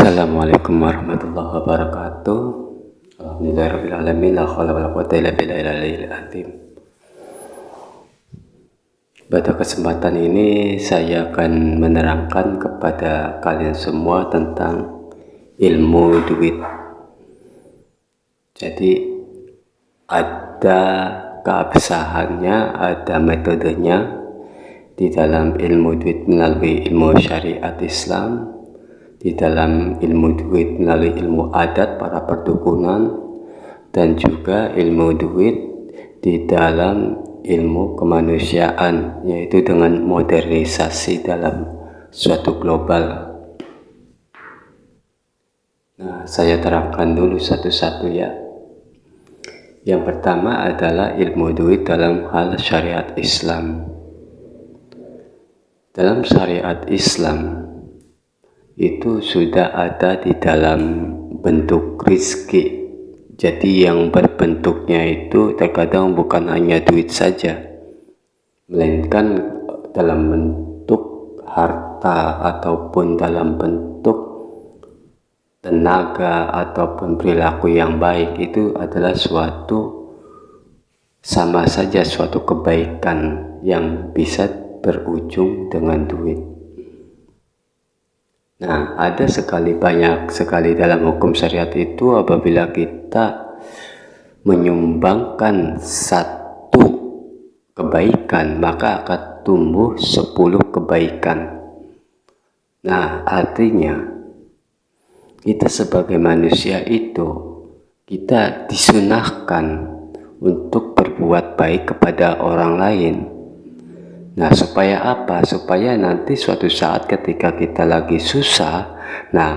Assalamualaikum warahmatullahi wabarakatuh. Alhamdulillahirrahmanirrahim. La haula wala quwwata illa billahil azim. Pada kesempatan ini saya akan menerangkan kepada kalian semua tentang ilmu duit. Jadi ada keabsahannya, ada metodenya di dalam ilmu duit melalui ilmu syariat Islam, di dalam ilmu duit melalui ilmu adat para perdukunan, dan juga ilmu duit di dalam ilmu kemanusiaan, yaitu dengan modernisasi dalam suatu global. Nah, saya terangkan dulu satu-satu ya. Yang pertama adalah ilmu duit dalam hal syariat Islam. Dalam syariat Islam itu sudah ada di dalam bentuk rizki. Jadi yang berbentuknya itu terkadang bukan hanya duit saja, melainkan dalam bentuk harta ataupun dalam bentuk tenaga ataupun perilaku yang baik. Itu adalah sama saja suatu kebaikan yang bisa berujung dengan duit. Nah, ada banyak sekali dalam hukum syariat itu apabila kita menyumbangkan satu kebaikan, maka akan tumbuh 10 kebaikan. Nah, artinya kita sebagai manusia itu kita disunahkan untuk berbuat baik kepada orang lain. Nah, supaya apa? Supaya nanti suatu saat ketika kita lagi susah, nah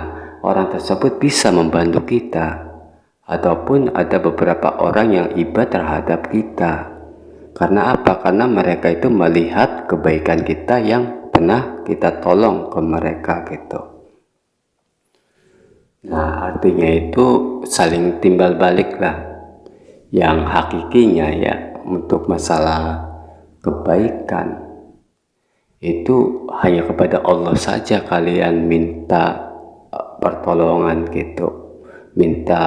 orang tersebut bisa membantu kita. Ataupun ada beberapa orang yang iba terhadap kita. Karena apa? Karena mereka itu melihat kebaikan kita yang pernah kita tolong ke mereka gitu. Nah, artinya itu saling timbal balik lah. Yang hakikinya ya untuk masalah kebaikan itu hanya kepada Allah saja kalian minta pertolongan gitu, minta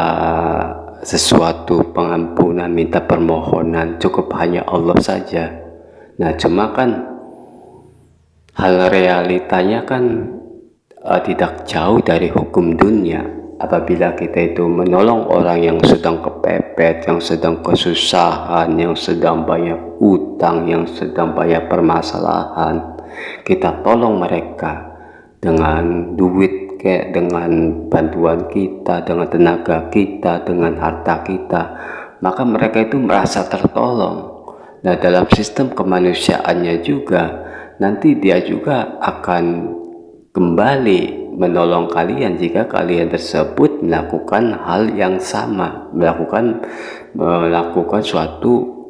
sesuatu pengampunan, minta permohonan, cukup hanya Allah saja. Nah, cuma kan hal realitanya kan tidak jauh dari hukum dunia. Apabila kita itu menolong orang yang sedang kepepet, yang sedang kesusahan, yang sedang banyak utang, yang sedang banyak permasalahan, kita tolong mereka dengan duit, kayak dengan bantuan kita, dengan tenaga kita, dengan harta kita, maka mereka itu merasa tertolong. Nah, dalam sistem kemanusiaannya juga nanti dia juga akan kembali menolong kalian jika kalian tersebut melakukan hal yang sama, melakukan suatu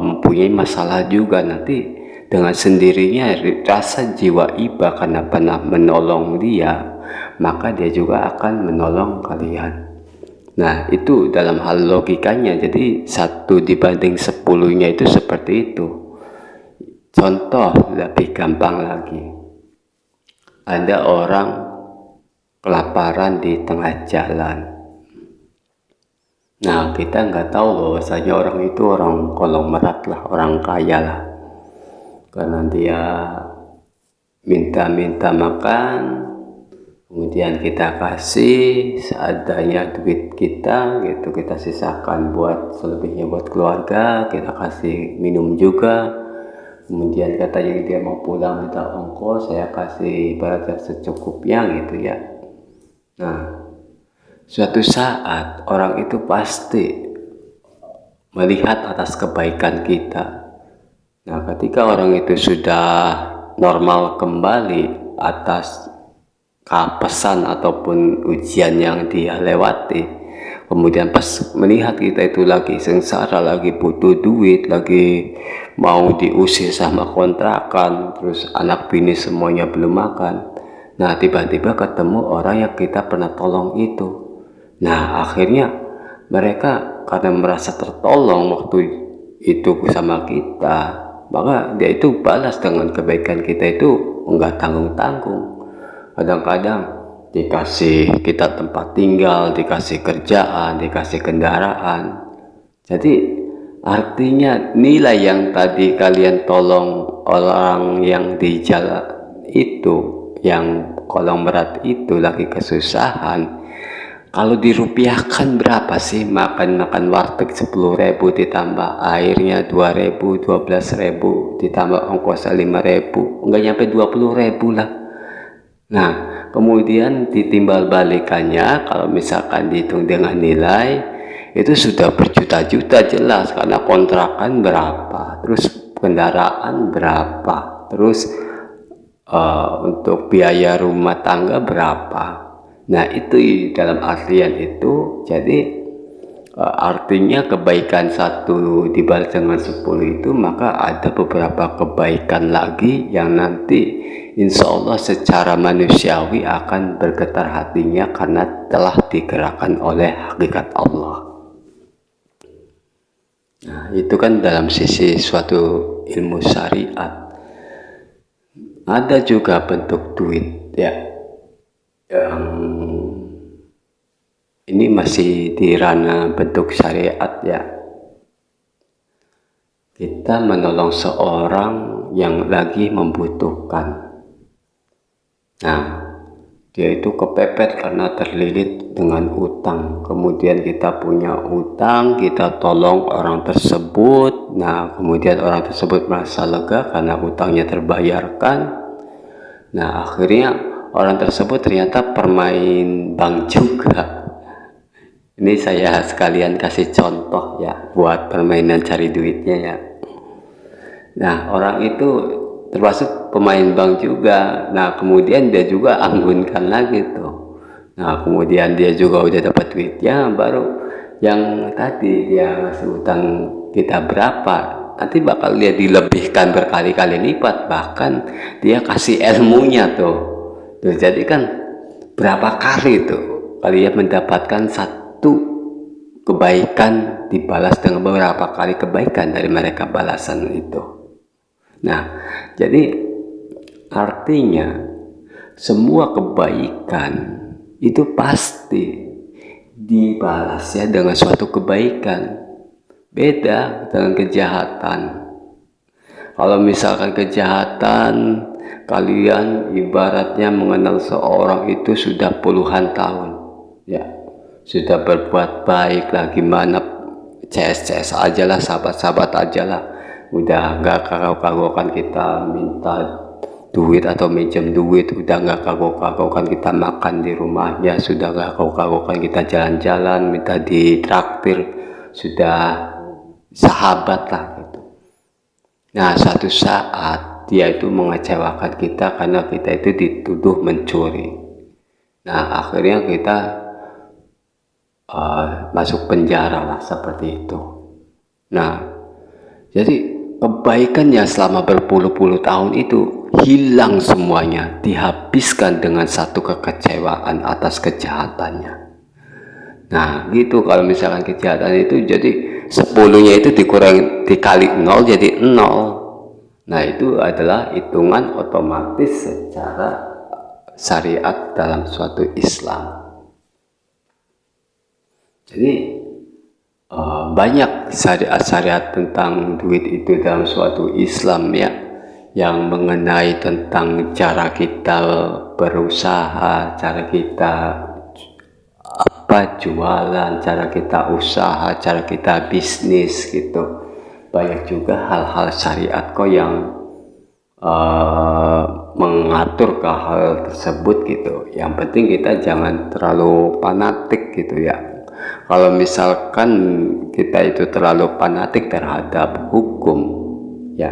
mempunyai masalah juga. Nanti dengan sendirinya rasa jiwa iba karena pernah menolong dia, maka dia juga akan menolong kalian. Nah, itu dalam hal logikanya. Jadi 1 dibanding 10-nya itu seperti itu. Contoh lebih gampang lagi, ada orang kelaparan di tengah jalan. Nah, kita nggak tahu bahwasanya orang itu orang konglomerat lah, orang kaya lah. Karena dia minta makan, kemudian kita kasih seadanya duit kita gitu, kita sisakan buat selebihnya buat keluarga, kita kasih minum juga. Kemudian katanya dia mau pulang minta ongkos, saya kasih ibaratnya secukupnya gitu ya. Nah, suatu saat orang itu pasti melihat atas kebaikan kita. Nah, ketika orang itu sudah normal kembali atas kepesan ataupun ujian yang dia lewati, kemudian pas melihat kita itu lagi sengsara, lagi butuh duit, lagi mau diusir sama kontrakan, terus anak bini semuanya belum makan. Nah, tiba-tiba ketemu orang yang kita pernah tolong itu. Nah, akhirnya mereka karena merasa tertolong waktu itu sama kita, maka dia itu balas dengan kebaikan kita itu enggak tanggung-tanggung. Kadang-kadang dikasih kita tempat tinggal, dikasih kerjaan, dikasih kendaraan. Jadi artinya nilai yang tadi kalian tolong orang yang di jalan itu, yang kolong berat itu lagi kesusahan, kalau dirupiahkan berapa sih? Makan warteg 10.000 ditambah airnya 2.000, 12.000 ditambah ongkosnya 5.000, enggak nyampe 20.000 lah. Nah, kemudian ditimbal balikannya, kalau misalkan dihitung dengan nilai, itu sudah berjuta-juta jelas, karena kontrakan berapa, terus kendaraan berapa, terus untuk biaya rumah tangga berapa. Nah, itu dalam artian itu, jadi artinya kebaikan satu dibalas dengan 10 itu, maka ada beberapa kebaikan lagi yang nanti insya Allah secara manusiawi akan bergetar hatinya karena telah digerakkan oleh hakikat Allah. Nah, itu kan dalam sisi suatu ilmu syariat. Ada juga bentuk duit ya, yang ini masih di ranah bentuk syariat ya. Kita menolong seorang yang lagi membutuhkan. Nah, dia itu kepepet karena terlilit dengan utang. Kemudian kita punya utang, kita tolong orang tersebut. Nah, kemudian orang tersebut merasa lega karena utangnya terbayarkan. Nah, akhirnya orang tersebut ternyata permain bank juga. Ini saya sekalian kasih contoh ya, buat permainan cari duitnya ya. Nah, orang itu termasuk pemain bank juga. Nah, kemudian dia juga anggunkan lagi tuh. Nah, kemudian dia juga udah dapat duitnya, baru yang tadi dia ngasih utang kita berapa, nanti bakal dia dilebihkan berkali-kali lipat. Bahkan dia kasih ilmunya tuh. Jadi kan berapa kali tuh kalian mendapatkan satu kebaikan dibalas dengan beberapa kali kebaikan dari mereka balasan itu. Nah, jadi artinya semua kebaikan itu pasti dibalasnya dengan suatu kebaikan. Beda dengan kejahatan. Kalau misalkan kejahatan, kalian ibaratnya mengenal seorang itu sudah puluhan tahun ya, sudah berbuat baik lah, gimana CS aja lah, sahabat-sahabat aja lah, udah nggak kagok-kagokan kita minta duit atau minjem duit, udah nggak kagok-kagokan kita makan di rumahnya, sudah nggak kagok-kagokan kita jalan-jalan minta ditraktir, sudah sahabat lah gitu. Nah, suatu saat dia itu mengecewakan kita karena kita itu dituduh mencuri. Nah, akhirnya kita masuk penjara lah, seperti itu. Nah, jadi kebaikannya selama berpuluh-puluh tahun itu hilang semuanya, dihabiskan dengan satu kekecewaan atas kejahatannya. Nah, gitu kalau misalkan kejahatan itu jadi 10-nya itu dikali 0 jadi 0. Nah, itu adalah hitungan otomatis secara syariat dalam suatu Islam. Jadi banyak syariat-syariat tentang duit itu dalam suatu Islam ya, yang mengenai tentang cara kita berusaha, cara kita jualan, cara kita usaha, cara kita bisnis gitu. Banyak juga hal-hal syariat kok yang mengatur ke hal tersebut gitu. Yang penting kita jangan terlalu fanatik gitu ya. Kalau misalkan kita itu terlalu fanatik terhadap hukum ya,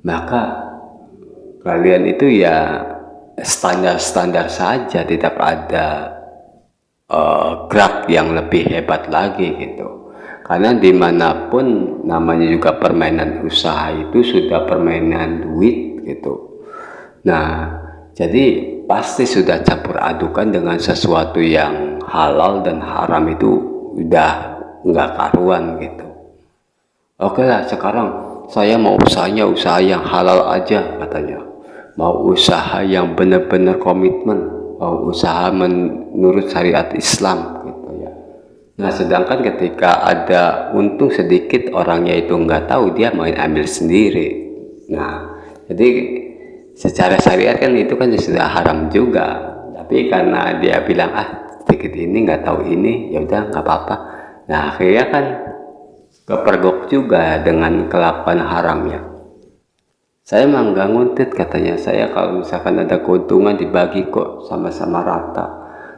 maka kalian itu ya standar-standar saja, tidak ada gerak yang lebih hebat lagi gitu. Karena dimanapun namanya juga permainan usaha itu sudah permainan duit gitu. Nah, jadi pasti sudah campur adukan dengan sesuatu yang halal dan haram, itu udah nggak karuan gitu. Oke lah, sekarang saya mau usahanya usaha yang halal aja katanya. Mau usaha yang benar-benar komitmen. usaha menurut syariat Islam gitu ya. Nah sedangkan ketika ada untung sedikit, orangnya itu nggak tahu, dia main ambil sendiri. Nah jadi secara syariat kan itu kan sudah haram juga, tapi karena dia bilang sedikit ini nggak tahu ini, ya udah nggak apa-apa. Nah akhirnya kan kepergok juga dengan kelakuan haramnya. Saya emang nggak nguntit, katanya, saya kalau misalkan ada keuntungan dibagi kok sama-sama rata.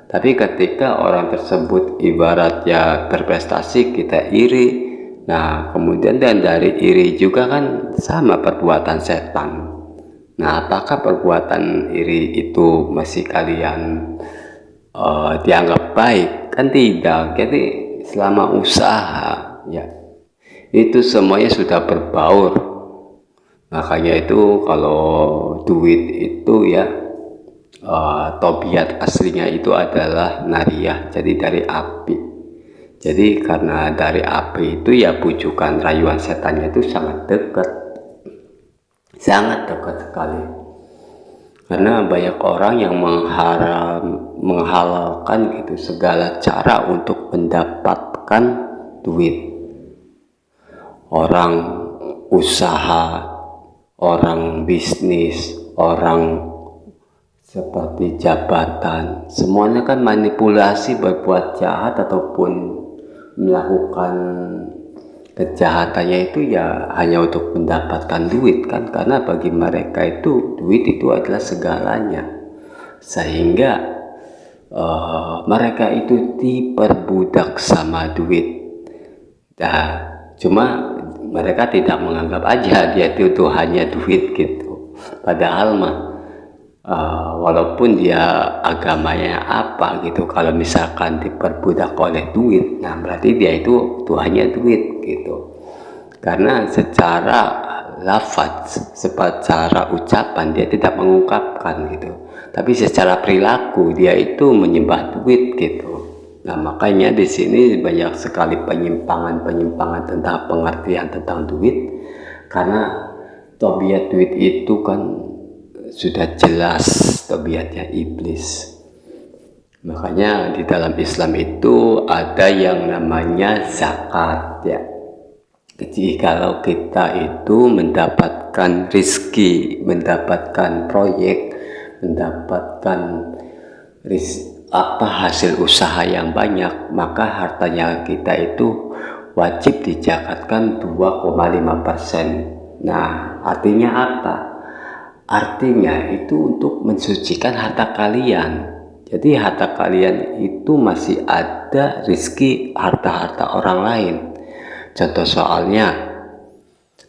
Tapi ketika orang tersebut ibaratnya berprestasi, kita iri. Nah kemudian dan dari iri juga kan sama perbuatan setan. Nah apakah perbuatan iri itu masih kalian dianggap baik? Kan tidak. Jadi selama usaha ya itu semuanya sudah berbaur. Makanya itu kalau duit itu ya tobiat aslinya itu adalah nariyah, jadi dari api. Jadi karena dari api itu ya bujukan rayuan setannya itu sangat dekat sekali. Karena banyak orang yang menghalalkan gitu segala cara untuk mendapatkan duit. Orang usaha, orang bisnis, orang seperti jabatan, semuanya kan manipulasi, berbuat jahat ataupun melakukan kejahatannya itu ya hanya untuk mendapatkan duit kan, karena bagi mereka itu duit itu adalah segalanya, sehingga mereka itu diperbudak sama duit. Nah, cuma mereka tidak menganggap aja dia itu hanya duit gitu, padahal mah walaupun dia agamanya apa gitu, kalau misalkan diperbudak oleh duit, nah berarti dia itu Tuhannya duit gitu. Karena secara lafaz, secara ucapan dia tidak mengungkapkan gitu, tapi secara perilaku dia itu menyembah duit gitu. Nah makanya di sini banyak sekali penyimpangan tentang pengertian tentang duit, karena tobiat duit itu kan sudah jelas tobiatnya iblis. Makanya di dalam Islam itu ada yang namanya zakat ya. Jadi kalau kita itu mendapatkan rizki, mendapatkan proyek, mendapatkan hasil usaha yang banyak, maka hartanya kita itu wajib dizakatkan 2,5%. Nah artinya apa? Artinya itu untuk mensucikan harta kalian. Jadi harta kalian itu masih ada rizki harta-harta orang lain. Contoh soalnya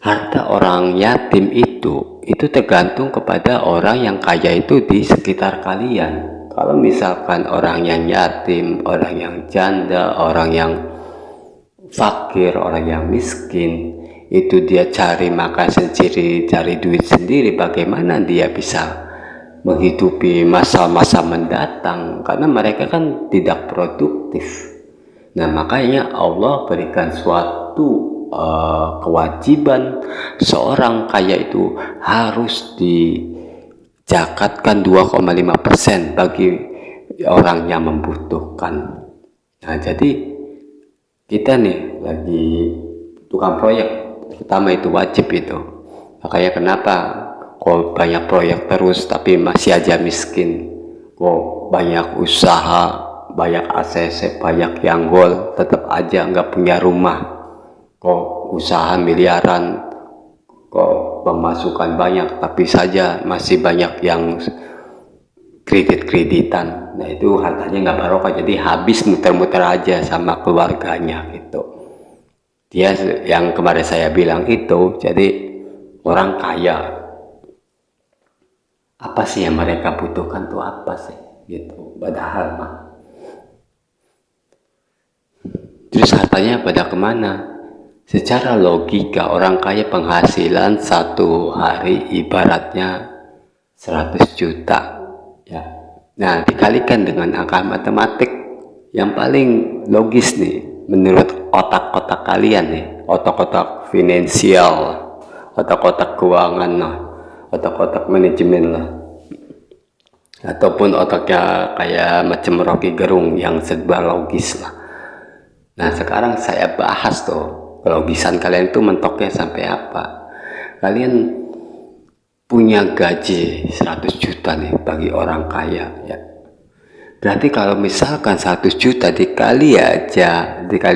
harta orang yatim itu tergantung kepada orang yang kaya itu di sekitar kalian. Kalau misalkan orang yang yatim, orang yang janda, orang yang fakir, orang yang miskin, itu dia cari makan sendiri, cari duit sendiri, bagaimana dia bisa menghidupi masa-masa mendatang, karena mereka kan tidak produktif. Nah makanya Allah berikan suatu kewajiban seorang kaya itu harus dijakatkan 2,5% bagi orang yang membutuhkan. Nah jadi kita nih lagi tukang proyek, pertama itu wajib itu. Makanya kenapa kok banyak proyek terus tapi masih aja miskin, kok banyak usaha, banyak ACC, banyak yang gol, tetap aja nggak punya rumah, kok usaha miliaran, kok pemasukan banyak tapi saja masih banyak yang kredit-kreditan. Nah itu hartanya nggak barokah, jadi habis muter-muter aja sama keluarganya gitu. Dia yang kemarin saya bilang itu, jadi orang kaya, apa sih yang mereka butuhkan tuh apa sih gitu, padahal mah terus hartanya pada kemana? Secara logika orang kaya penghasilan satu hari ibaratnya 100 juta ya. Nah dikalikan dengan angka matematik yang paling logis nih menurut otak-otak kalian nih, otak-otak finansial, otak-otak keuangan lah, otak-otak manajemen lah. ataupun otaknya kayak macam Rocky Gerung yang serba logis lah. Nah sekarang saya bahas tuh kelogisan kalian itu mentoknya sampai apa. Kalian punya gaji 100 juta nih bagi orang kaya ya. Berarti kalau misalkan 100 juta dikali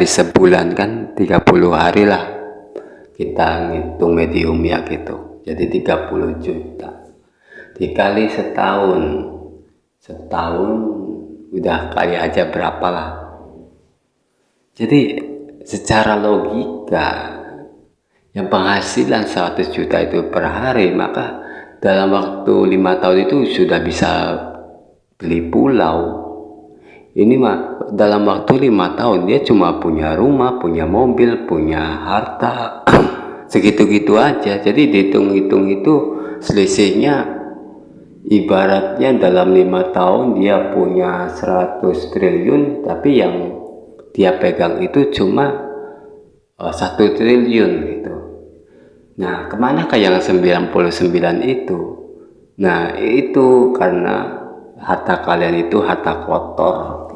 sebulan kan 30 hari lah. Kita ngitung medium ya gitu. Jadi 30 juta. Dikali setahun udah kali aja berapa lah. Jadi secara logika yang penghasilan 100 juta itu per hari, maka dalam waktu 5 tahun itu sudah bisa beli pulau. Ini mah dalam waktu 5 tahun dia cuma punya rumah, punya mobil, punya harta segitu-gitu aja. Jadi dihitung-hitung itu selisihnya ibaratnya dalam 5 tahun dia punya 100 triliun, tapi yang dia pegang itu cuma 1 triliun gitu. Nah, kemana ke yang 99 itu? Nah, itu karena harta kalian itu harta kotor.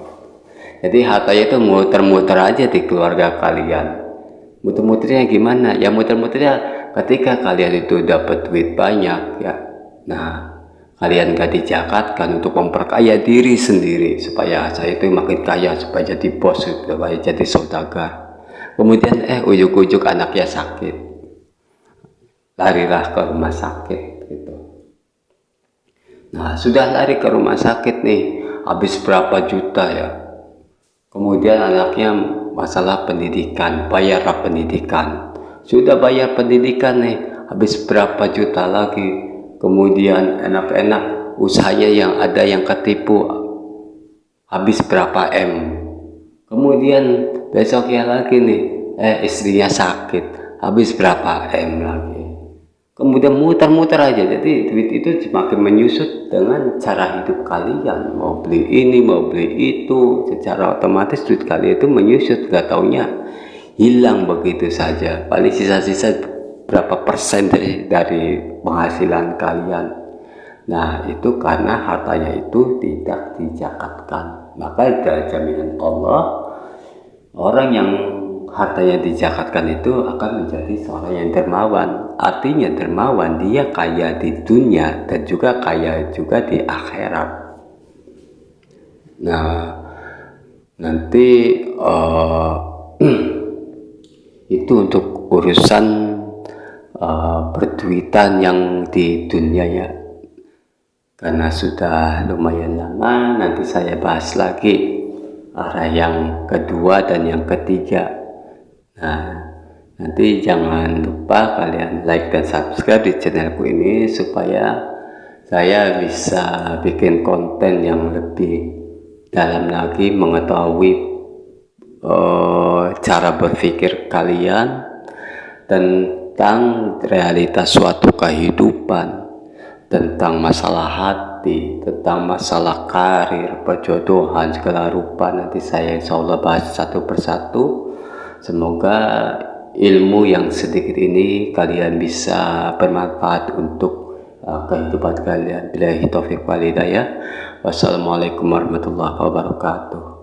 Jadi hartanya itu muter-muter aja di keluarga kalian. Muter-muternya gimana? Ya muter-muternya ketika kalian itu dapat duit banyak ya. Nah, kalian gak dijakatkan untuk memperkaya diri sendiri supaya saya itu makin kaya, supaya jadi bos, supaya jadi saudagar. Kemudian ujuk-ujuk anaknya sakit, larilah ke rumah sakit gitu. Nah sudah lari ke rumah sakit nih, habis berapa juta ya. Kemudian anaknya masalah pendidikan, bayar pendidikan. Sudah bayar pendidikan nih, habis berapa juta lagi. Kemudian enak-enak usahanya yang ada yang ketipu, habis berapa M. Kemudian besoknya lagi nih, istrinya sakit, habis berapa M lagi. Kemudian muter-muter aja. Jadi duit itu semakin menyusut dengan cara hidup kalian. Mau beli ini, mau beli itu, secara otomatis duit kalian itu menyusut. Gak taunya hilang begitu saja. Paling sisa-sisa berapa persen dari penghasilan kalian. Nah itu karena hartanya itu tidak dijakatkan. Maka dari jaminan Allah, orang yang hartanya dijakatkan itu akan menjadi seorang yang dermawan. Artinya dermawan, dia kaya di dunia dan juga kaya juga di akhirat. Nah nanti itu untuk urusan perduitan yang di dunia ya. Karena sudah lumayan lama, nanti saya bahas lagi arah yang kedua dan yang ketiga. Nah, nanti jangan lupa kalian like dan subscribe di channelku ini supaya saya bisa bikin konten yang lebih dalam lagi mengetahui cara berpikir kalian tentang realitas suatu kehidupan, tentang masalah hati, tentang masalah karir, perjodohan, segala rupa. Nanti saya insya Allah bahas satu persatu. Semoga ilmu yang sedikit ini kalian bisa bermanfaat untuk kehidupan kalian. Billahi taufiq wal hidayah. Wassalamualaikum warahmatullahi wabarakatuh.